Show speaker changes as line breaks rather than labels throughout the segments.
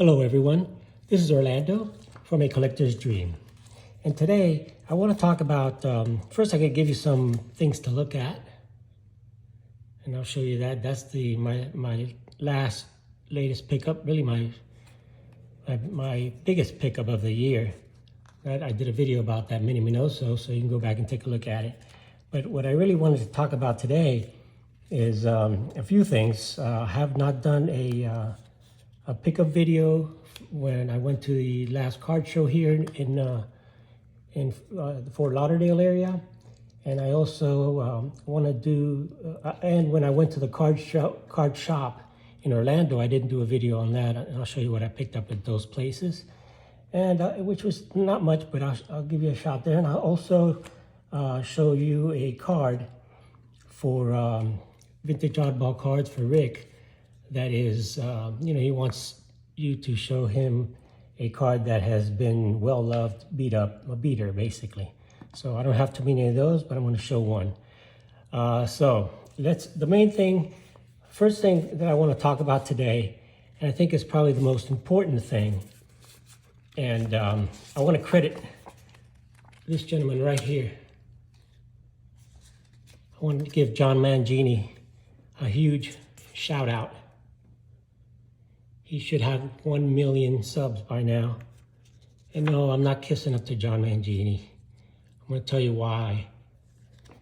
Hello everyone, this is Orlando from A Collector's Dream. And today I want to talk about, first I can give you some things to look at. And I'll show you that. That's my latest pickup, really my biggest pickup of the year. Right? I did a video about that, Minnie, so you can go back and take a look at it. But what I really wanted to talk about today is a few things. I have not done a pickup video when I went to the last card show here in the Fort Lauderdale area, and I also want to do and when I went to the card shop in Orlando, I didn't do a video on that, and I'll show you what I picked up at those places, and which was not much, but I'll give you a shot there, and I'll also show you a card for vintage oddball cards for Rick. That is, he wants you to show him a card that has been well loved, beat up, a beater basically. So I don't have too many of those, but I'm going to show one. The main thing, first thing that I want to talk about today, and I think is probably the most important thing, and I want to credit this gentleman right here. I want to give John Mangini a huge shout out. He should have 1 million subs by now. And no, I'm not kissing up to John Mangini. I'm going to tell you why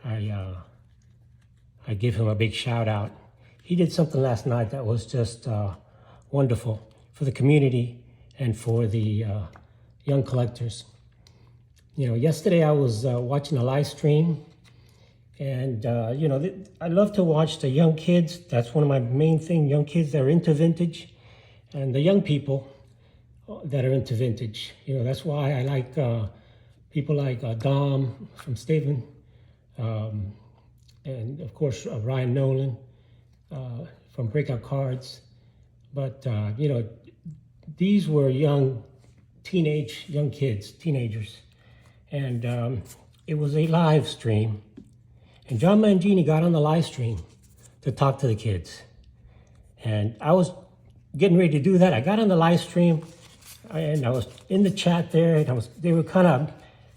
I give him a big shout out. He did something last night that was just wonderful for the community and for the young collectors. Yesterday I was watching a live stream, and I love to watch the young kids. That's one of my main things, young kids that are into vintage. And the young people that are into vintage, that's why I like people like Dom from Staven, and of course Ryan Nolan from Breakout Cards. But these were young teenagers, and it was a live stream. And John Mangini got on the live stream to talk to the kids, and I was getting ready to do that. I got on the live stream, and I was in the chat there, and they were kind of,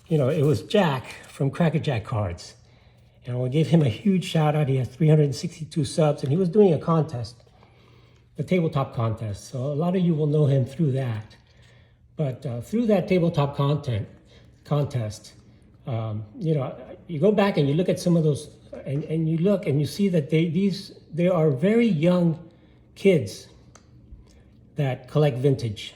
it was Jack from Cracker Jack Cards. And I want to give him a huge shout out. He has 362 subs, and he was doing a contest, the tabletop contest. So a lot of you will know him through that. But through that tabletop contest, you go back and you look at some of those, and you look and you see that they are very young kids that collect vintage.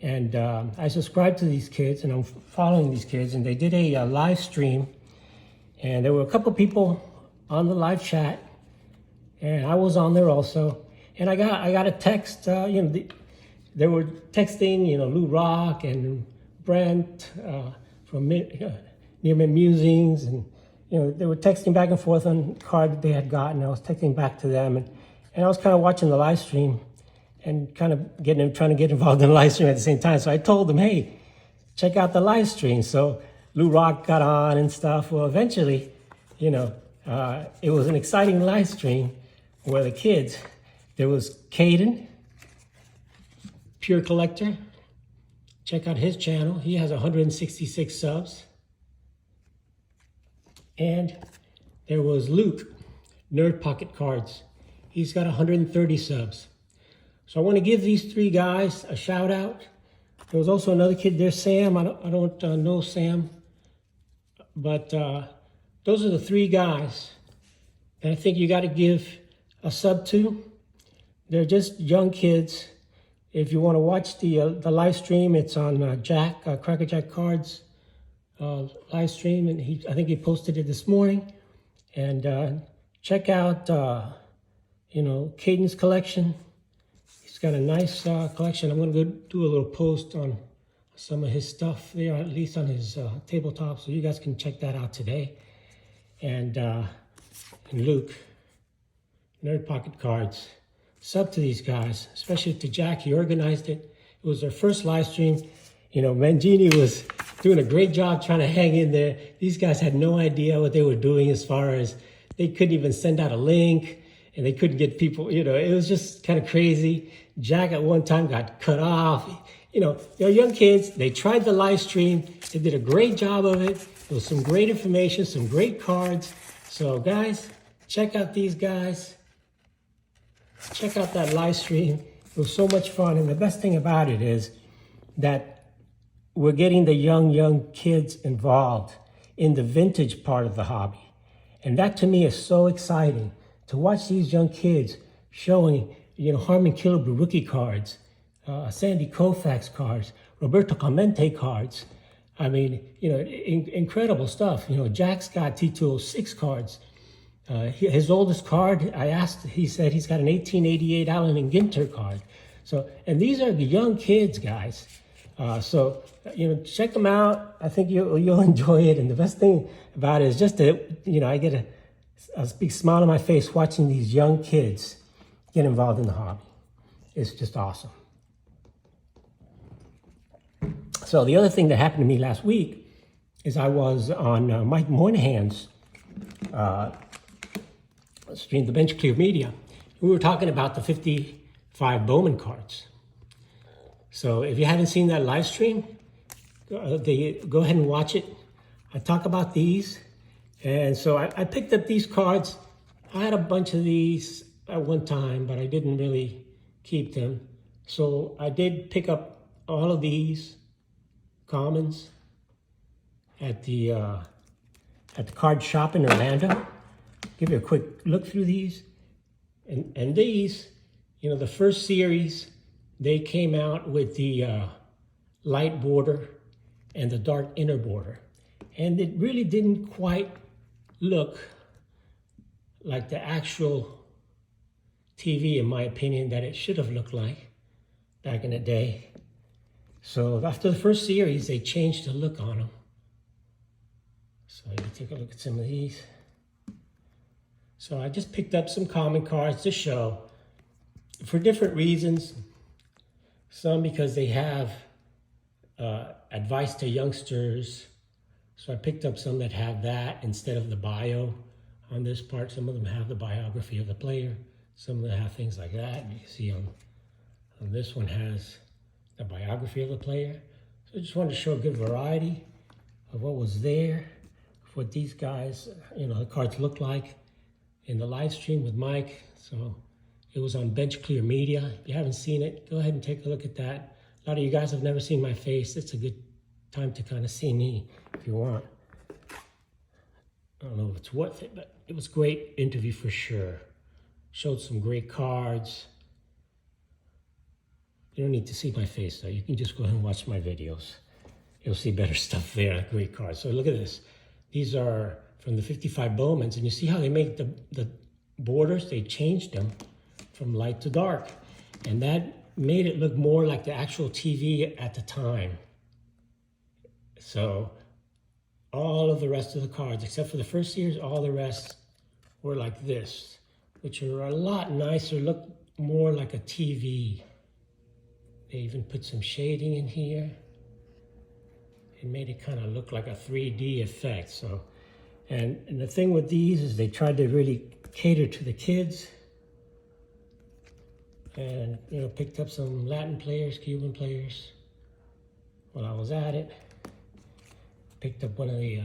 And I subscribe to these kids, and I'm following these kids, and they did a live stream, and there were a couple people on the live chat, and I was on there also, and I got a text, they were texting, Lou Rock and Brent from Nearman Musings, and they were texting back and forth on card that they had gotten. I was texting back to them, and I was kind of watching the live stream and kind of trying to get involved in the live stream at the same time. So I told them, hey, check out the live stream. So Lou Rock got on and stuff. Well, eventually, it was an exciting live stream where the kids, there was Caden, Pure Collector. Check out his channel. He has 166 subs. And there was Luke, Nerd Pocket Cards. He's got 130 subs. So I want to give these three guys a shout out. There was also another kid there, Sam. I don't know Sam, but those are the three guys that I think you got to give a sub to. They're just young kids. If you want to watch the live stream, it's on Cracker Jack Cards live stream, and I think he posted it this morning. And check out Caden's collection. He's got a nice collection. I'm going to go do a little post on some of his stuff there, at least on his tabletop, so you guys can check that out today. And Luke, Nerd Pocket Cards. Sub to these guys, especially to Jack. He organized it. It was their first live stream. Mangini was doing a great job trying to hang in there. These guys had no idea what they were doing as far as they couldn't even send out a link. and they couldn't get people, it was just kind of crazy. Jack at one time got cut off. They're young kids. They tried the live stream. They did a great job of it. There was some great information, some great cards. So guys, check out these guys. Check out that live stream. It was so much fun. And the best thing about it is that we're getting the young kids involved in the vintage part of the hobby. And that to me is so exciting to watch these young kids showing, Harmon Killebrew rookie cards, Sandy Koufax cards, Roberto Clemente cards. I mean, incredible stuff. Jack's got T206 cards. His oldest card, I asked, he said he's got an 1888 Allen and Ginter card. So, and these are the young kids, guys. So, check them out. I think you'll enjoy it. And the best thing about it is just that, I get a big smile on my face watching these young kids get involved in the hobby. It's just awesome. So the other thing that happened to me last week is I was on Mike Moynihan's stream, the Bench Clear Media. We were talking about the 55 Bowman cards. So if you haven't seen that live stream, go ahead and watch it. I talk about these. And so I picked up these cards. I had a bunch of these at one time, but I didn't really keep them. So I did pick up all of these commons at the card shop in Orlando. Give you a quick look through these. And these, the first series, they came out with the light border and the dark inner border. And it really didn't quite look like the actual TV, in my opinion, that it should have looked like back in the day. So after the first series, they changed the look on them. So you take a look at some of these. So I just picked up some common cards to show for different reasons. Some because they have advice to youngsters. So I picked up some that have that instead of the bio on this part. Some of them have the biography of the player. Some of them have things like that. You can see on this one has the biography of the player. So I just wanted to show a good variety of what was there, what these guys, the cards look like in the live stream with Mike. So it was on Bench Clear Media. If you haven't seen it, go ahead and take a look at that. A lot of you guys have never seen my face. It's a good time to kind of see me if you want. I don't know if it's worth it, but it was a great interview for sure. Showed some great cards. You don't need to see my face though. You can just go ahead and watch my videos. You'll see better stuff there, great cards. So look at this. These are from the 55 Bowmans, and you see how they make the borders, they changed them from light to dark. And that made it look more like the actual TV at the time. So all of the rest of the cards, except for the first series, all the rest were like this, which are a lot nicer, look more like a TV. They even put some shading in here. It made it kind of look like a 3D effect. So, and the thing with these is they tried to really cater to the kids. And, picked up some Latin players, Cuban players while I was at it. Picked up one of the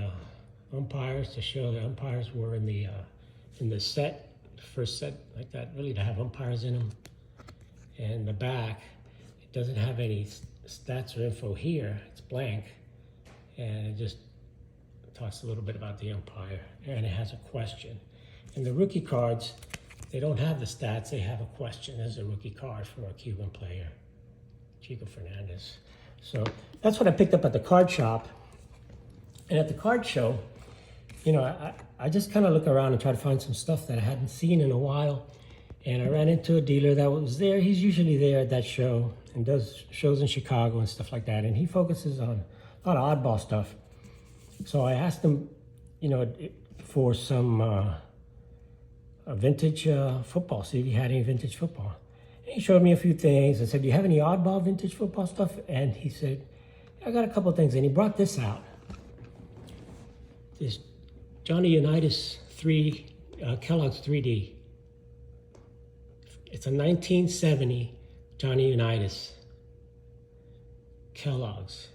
umpires to show the umpires were in the set, the first set like that, really to have umpires in them. And the back, it doesn't have any stats or info here, it's blank. And it just talks a little bit about the umpire, and it has a question. And the rookie cards, they don't have the stats, they have a question. There's a rookie card for a Cuban player, Chico Fernandez. So that's what I picked up at the card shop. And at the card show, I just kind of look around and try to find some stuff that I hadn't seen in a while. And I ran into a dealer that was there. He's usually there at that show and does shows in Chicago and stuff like that. And he focuses on a lot of oddball stuff. So I asked him, for some vintage football, see if he had any vintage football. And he showed me a few things. I said, do you have any oddball vintage football stuff? And he said, I got a couple of things. And he brought this out. This Johnny Unitas Kellogg's 3D. It's a 1970 Johnny Unitas Kellogg's.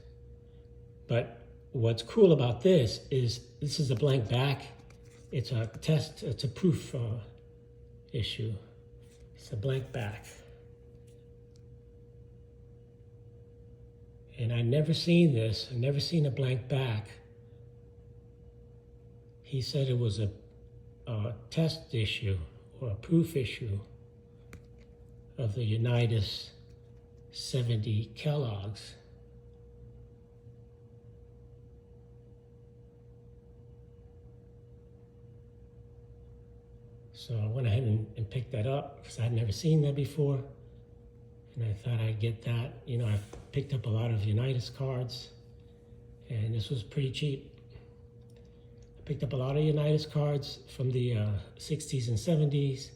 But what's cool about this is a blank back. It's a test, it's a proof issue. It's a blank back. And I'd never seen this. I'd never seen a blank back. He said it was a test issue or a proof issue of the Unitas 70 Kellogg's. So I went ahead and picked that up because I'd never seen that before. And I thought I'd get that. You know, I've picked up a lot of Unitas cards, and this was pretty cheap. I picked up a lot of Unitas cards from the 60s and 70s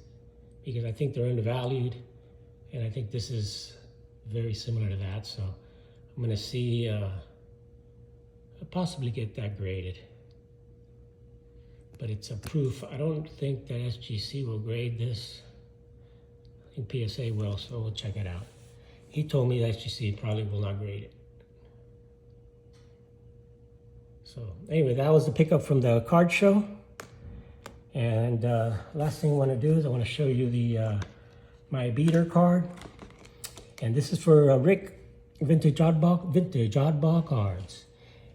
because I think they're undervalued, and I think this is very similar to that. So I'm going to see, I'll possibly get that graded. But it's a proof. I don't think that SGC will grade this. I think PSA will, so we'll check it out. He told me that SGC probably will not grade it. So anyway, that was the pickup from the card show. And last thing I want to do is I want to show you the my beater card. And this is for Rick, Vintage Oddball Cards.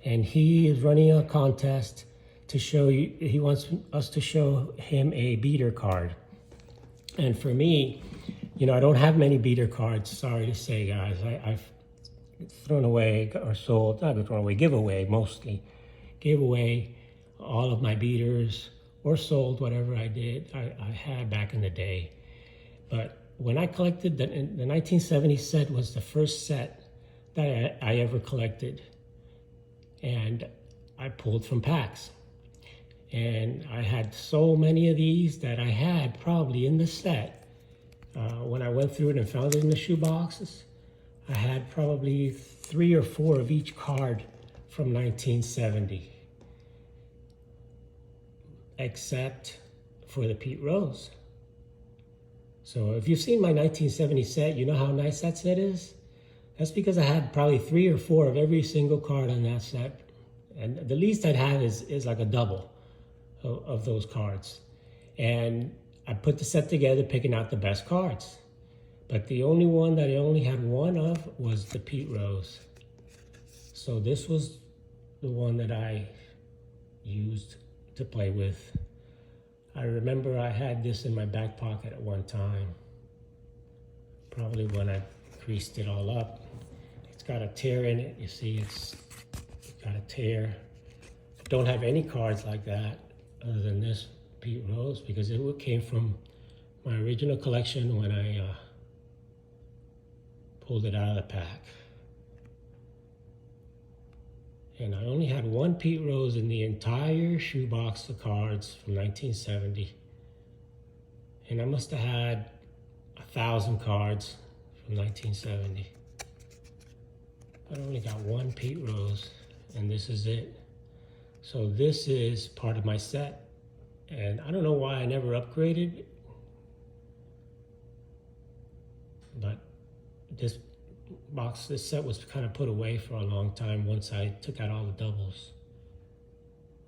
And he is running a contest to show you, he wants us to show him a beater card. And for me, you know, I don't have many beater cards, sorry to say, guys. I've thrown away or sold, not thrown away, give away mostly. Gave away all of my beaters or sold whatever I did, I had back in the day. But when I collected, the 1970 set was the first set that I ever collected. And I pulled from packs. And I had so many of these that I had probably in the set. When I went through it and found it in the shoe boxes, I had probably 3 or 4 of each card from 1970. Except for the Pete Rose. So if you've seen my 1970 set, you know how nice that set is? That's because I had probably 3 or 4 of every single card on that set. And the least I'd have is like a double of those cards. And I put the set together picking out the best cards. But the only one that I only had one of was the Pete Rose. So this was the one that I used to play with. I remember I had this in my back pocket at one time. Probably when I creased it all up. It's got a tear in it. You see, it's got a tear. Don't have any cards like that other than this Pete Rose because it came from my original collection when I pulled it out of the pack. And I only had one Pete Rose in the entire shoebox of cards from 1970. And I must have had 1,000 cards from 1970. But I only got one Pete Rose, and this is it. So this is part of my set. And I don't know why I never upgraded. But this set was kind of put away for a long time once I took out all the doubles.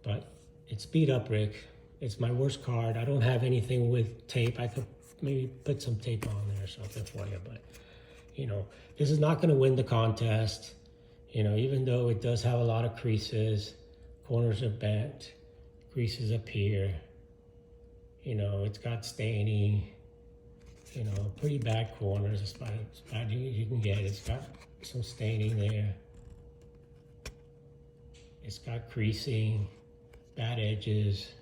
But it's beat up, Rick. It's my worst card. I don't have anything with tape. I could maybe put some tape on there or something for you, but you know, this is not going to win the contest. You know, even though it does have a lot of creases, corners are bent, creases up here. You know, it's got staining. You know, pretty bad corners, as bad as you can get. It's got some staining there. It's got creasing, bad edges.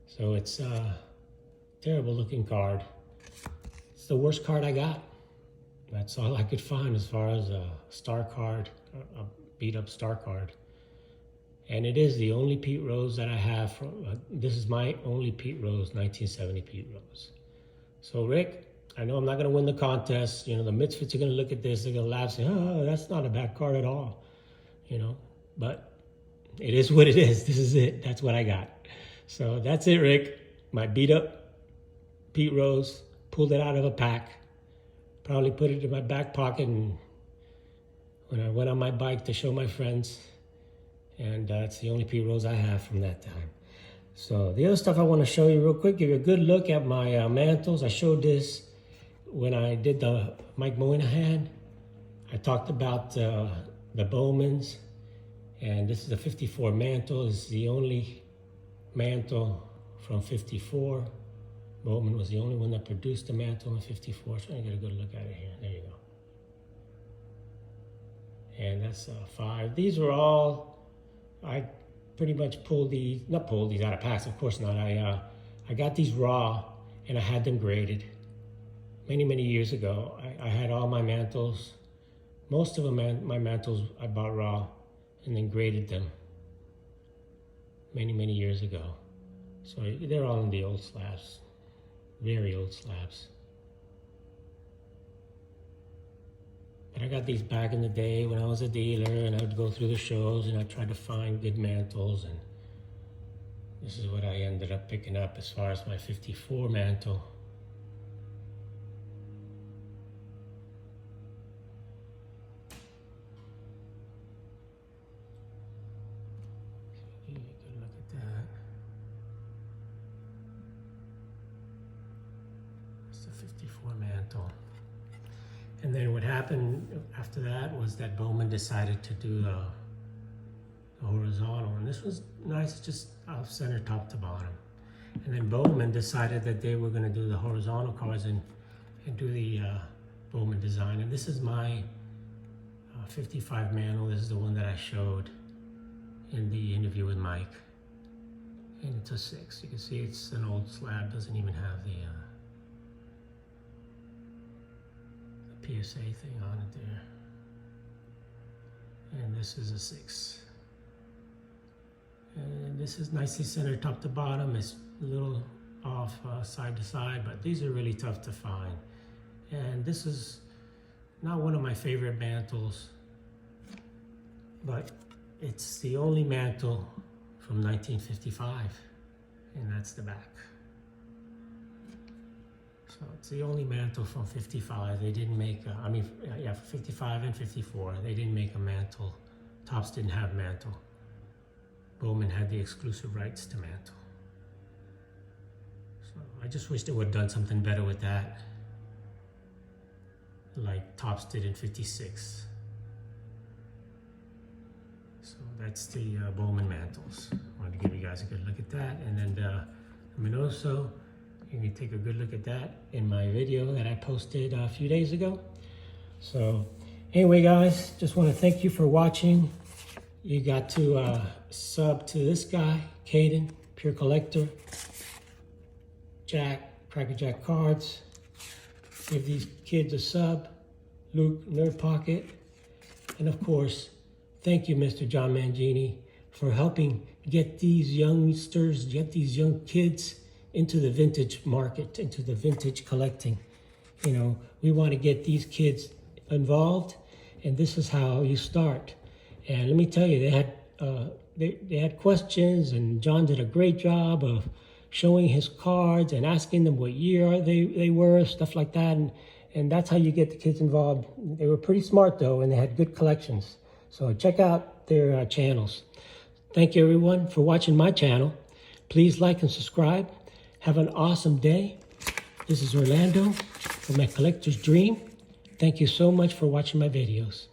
So it's a terrible looking card. It's the worst card I got. That's all I could find as far as a star card, a beat up star card. And it is the only Pete Rose that I have from, this is my only Pete Rose, 1970 Pete Rose. So Rick, I know I'm not gonna win the contest. You know, the Misfits are gonna look at this, they're gonna laugh, say, oh, that's not a bad card at all. You know, but it is what it is. This is it, that's what I got. So that's it, Rick. My beat up Pete Rose pulled it out of a pack, probably put it in my back pocket, and when I went on my bike to show my friends, and it's the only P-Rose I have from that time. So the other stuff I want to show you real quick, give you a good look at my mantles. I showed this when I did the Mike Moynihan. I talked about the Bowmans, and this is a 54 mantle. This is the only mantle from 54. Bowman was the only one that produced the mantle in 54. So I'm going to get a good look at it here. There you go. And that's 5. These were all, I pretty much pulled these, not pulled these out of packs, of course not. I got these raw, and I had them graded many years ago. I had all my mantles, most of them, my mantles I bought raw and then graded them many years ago. So they're all in the old slabs, very old slabs. But I got these back in the day when I was a dealer, and I would go through the shows and I tried to find good mantles, and this is what I ended up picking up as far as my 54 mantle. Good look at that. That's the 54 mantle. And then what happened after that was that Bowman decided to do the horizontal, and this was nice, just off center, top to bottom. And then Bowman decided that they were going to do the horizontal cars and do the Bowman design. And this is my 55 mantle. This is the one that I showed in the interview with Mike. And it's a 6. You can see it's an old slab, doesn't even have the PSA thing on it there. And this is a 6. And this is nicely centered top to bottom. It's a little off side to side, but these are really tough to find. And this is not one of my favorite mantles, but it's the only mantle from 1955, and that's the back. So it's the only mantle from 55. They didn't make, yeah, 55 and 54, they didn't make a mantle. Tops didn't have mantle. Bowman had the exclusive rights to mantle. So I just wish they would have done something better with that, like Tops did in 56. So that's the Bowman mantles. I wanted to give you guys a good look at that. And then the Minoso, you can take a good look at that in my video that I posted a few days ago. So anyway, guys, just want to thank you for watching. You got to sub to this guy, Caden, Pure Collector, Jack, Cracker Jack Cards. Give these kids a sub, Luke, Nerd Pocket. And of course, thank you, Mr. John Mangini, for helping get these youngsters, get these young kids into the vintage market, into the vintage collecting. You know, we want to get these kids involved, and this is how you start. And let me tell you, they had questions, and John did a great job of showing his cards and asking them what year they were, stuff like that. And that's how you get the kids involved. They were pretty smart, though, and they had good collections. So check out their channels. Thank you, everyone, for watching my channel. Please like and subscribe. Have an awesome day. This is Orlando from My Collector's Dream. Thank you so much for watching my videos.